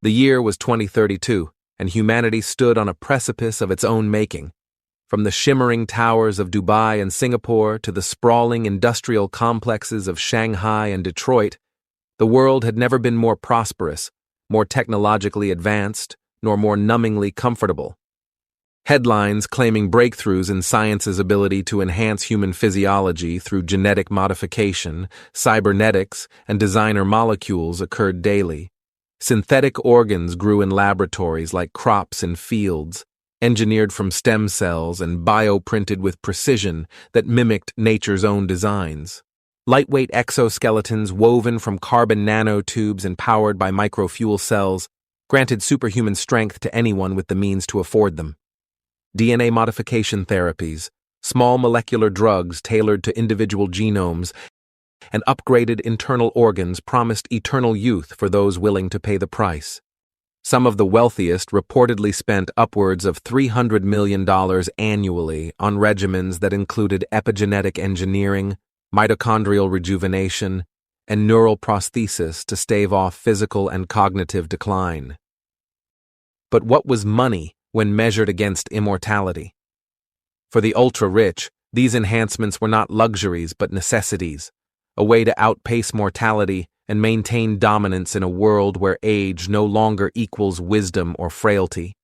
The year was 2032, and humanity stood on a precipice of its own making. From the shimmering towers of Dubai and Singapore to the sprawling industrial complexes of Shanghai and Detroit, the world had never been more prosperous, more technologically advanced, nor more numbingly comfortable. Headlines claiming breakthroughs in science's ability to enhance human physiology through genetic modification, cybernetics, and designer molecules occurred daily. Synthetic organs grew in laboratories like crops in fields, engineered from stem cells and bioprinted with precision that mimicked nature's own designs. Lightweight exoskeletons woven from carbon nanotubes and powered by microfuel cells granted superhuman strength to anyone with the means to afford them. DNA modification therapies, small molecular drugs tailored to individual genomes, and upgraded internal organs promised eternal youth for those willing to pay the price. Some of the wealthiest reportedly spent upwards of $300 million annually on regimens that included epigenetic engineering, mitochondrial rejuvenation, and neural prosthesis to stave off physical and cognitive decline. But what was money when measured against immortality? For the ultra-rich, these enhancements were not luxuries but necessities, a way to outpace mortality and maintain dominance in a world where age no longer equals wisdom or frailty.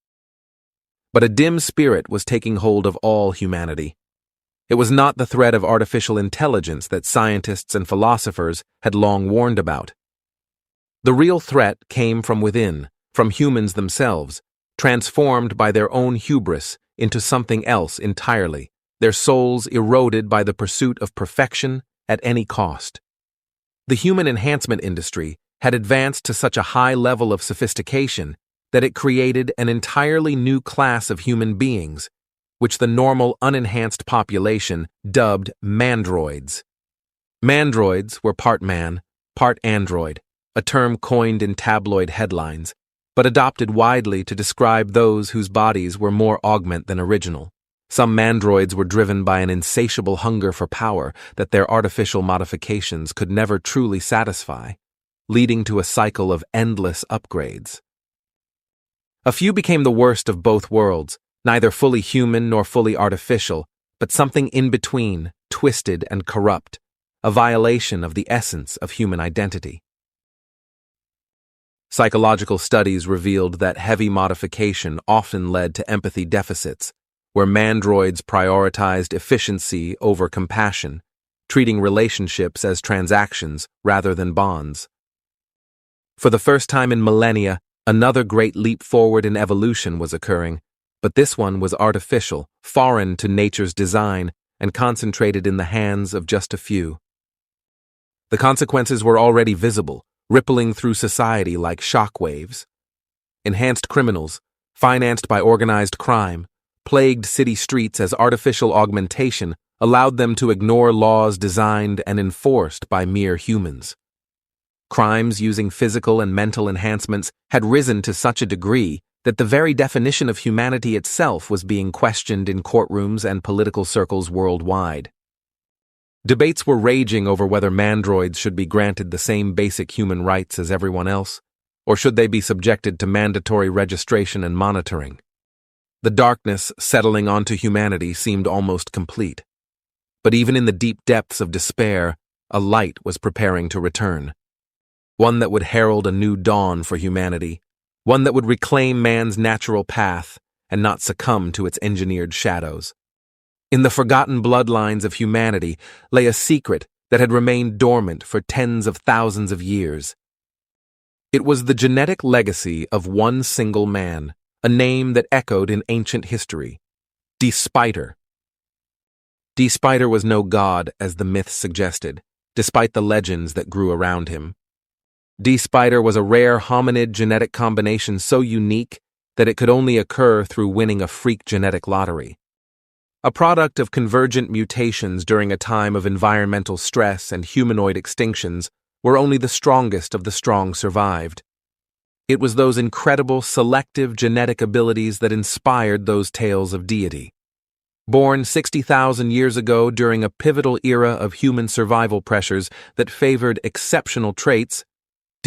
But a dim spirit was taking hold of all humanity. It was not the threat of artificial intelligence that scientists and philosophers had long warned about. The real threat came from within, from humans themselves, transformed by their own hubris into something else entirely, their souls eroded by the pursuit of perfection at any cost. The human enhancement industry had advanced to such a high level of sophistication that it created an entirely new class of human beings, which the normal unenhanced population dubbed Mandroids. Mandroids were part man, part android, a term coined in tabloid headlines, but adopted widely to describe those whose bodies were more augment than original. Some mandroids were driven by an insatiable hunger for power that their artificial modifications could never truly satisfy, leading to a cycle of endless upgrades. A few became the worst of both worlds, neither fully human nor fully artificial, but something in between, twisted and corrupt, a violation of the essence of human identity. Psychological studies revealed that heavy modification often led to empathy deficits, where mandroids prioritized efficiency over compassion, treating relationships as transactions rather than bonds. For the first time in millennia, another great leap forward in evolution was occurring, but this one was artificial, foreign to nature's design, and concentrated in the hands of just a few. The consequences were already visible, rippling through society like shock waves. Enhanced criminals, financed by organized crime, plagued city streets as artificial augmentation allowed them to ignore laws designed and enforced by mere humans. Crimes using physical and mental enhancements had risen to such a degree that the very definition of humanity itself was being questioned in courtrooms and political circles worldwide. Debates were raging over whether mandroids should be granted the same basic human rights as everyone else, or should they be subjected to mandatory registration and monitoring. The darkness settling onto humanity seemed almost complete. But even in the deep depths of despair, a light was preparing to return. One that would herald a new dawn for humanity, one that would reclaim man's natural path and not succumb to its engineered shadows. In the forgotten bloodlines of humanity lay a secret that had remained dormant for tens of thousands of years. It was the genetic legacy of one single man, a name that echoed in ancient history: Spider. Spider was no god, as the myth suggested, despite the legends that grew around him. Spider was a rare hominid genetic combination so unique that it could only occur through winning a freak genetic lottery. A product of convergent mutations during a time of environmental stress and humanoid extinctions, where only the strongest of the strong survived. It was those incredible selective genetic abilities that inspired those tales of deity. Born 60,000 years ago during a pivotal era of human survival pressures that favored exceptional traits,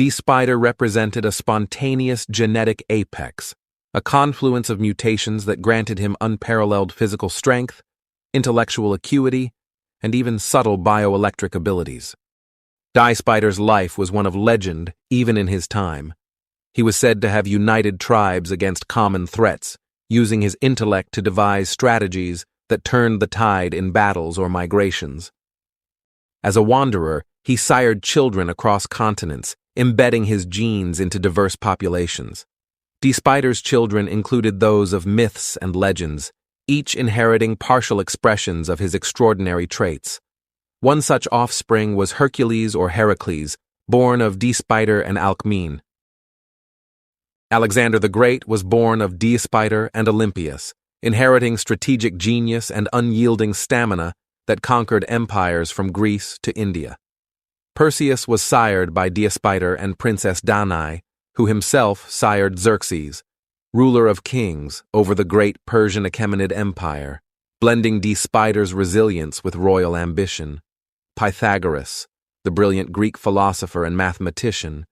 D-Spider represented a spontaneous genetic apex, a confluence of mutations that granted him unparalleled physical strength, intellectual acuity, and even subtle bioelectric abilities. D-Spider's life was one of legend even in his time. He was said to have united tribes against common threats, using his intellect to devise strategies that turned the tide in battles or migrations. As a wanderer, he sired children across continents, embedding his genes into diverse populations. D-Spider's children included those of myths and legends, each inheriting partial expressions of his extraordinary traits. One such offspring was Hercules or Heracles, born of D-Spider and Alcmene. Alexander the Great was born of D-Spider and Olympias, inheriting strategic genius and unyielding stamina that conquered empires from Greece to India. Perseus was sired by D-Spider and Princess Danae, who himself sired Xerxes, ruler of kings over the great Persian Achaemenid Empire, blending D-Spider's resilience with royal ambition. Pythagoras, the brilliant Greek philosopher and mathematician,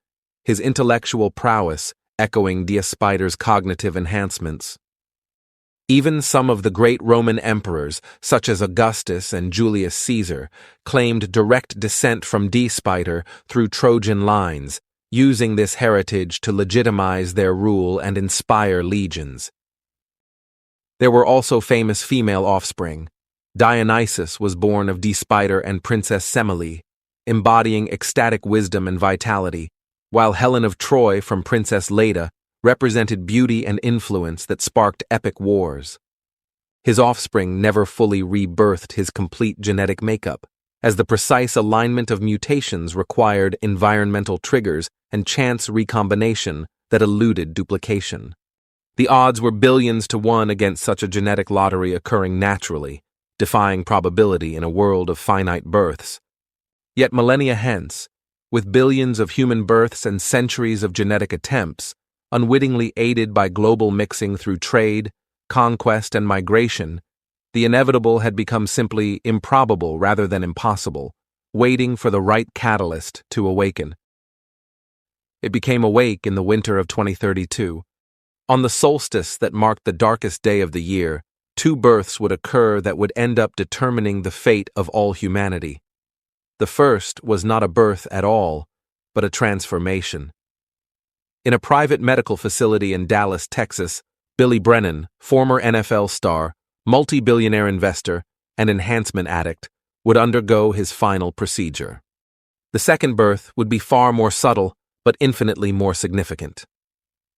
his intellectual prowess echoing D-Spider's cognitive enhancements. Even some of the great Roman emperors, such as Augustus and Julius Caesar, claimed direct descent from D-Spider through Trojan lines, using this heritage to legitimize their rule and inspire legions. There were also famous female offspring. Dionysus was born of D-Spider and Princess Semele, embodying ecstatic wisdom and vitality, while Helen of Troy from Princess Leda represented beauty and influence that sparked epic wars. His offspring never fully rebirthed his complete genetic makeup, as the precise alignment of mutations required environmental triggers and chance recombination that eluded duplication. The odds were billions to one against such a genetic lottery occurring naturally, defying probability in a world of finite births. Yet millennia hence, with billions of human births and centuries of genetic attempts, unwittingly aided by global mixing through trade, conquest, and migration, the inevitable had become simply improbable rather than impossible, waiting for the right catalyst to awaken. It became awake in the winter of 2032. On the solstice that marked the darkest day of the year, two births would occur that would end up determining the fate of all humanity. The first was not a birth at all, but a transformation. In a private medical facility in Dallas, Texas, Billy Brennan, former NFL star, multi-billionaire investor, and enhancement addict, would undergo his final procedure. The second birth would be far more subtle, but infinitely more significant.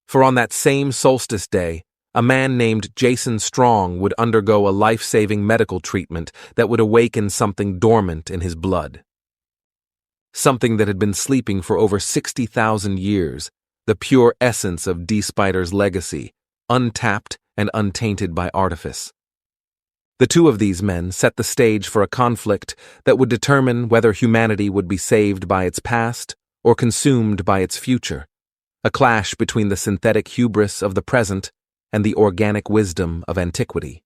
For on that same solstice day, a man named Jason Strong would undergo a life-saving medical treatment that would awaken something dormant in his blood. Something that had been sleeping for over 60,000 years, the pure essence of D-Spider's legacy, untapped and untainted by artifice. The two of these men set the stage for a conflict that would determine whether humanity would be saved by its past or consumed by its future, a clash between the synthetic hubris of the present and the organic wisdom of antiquity.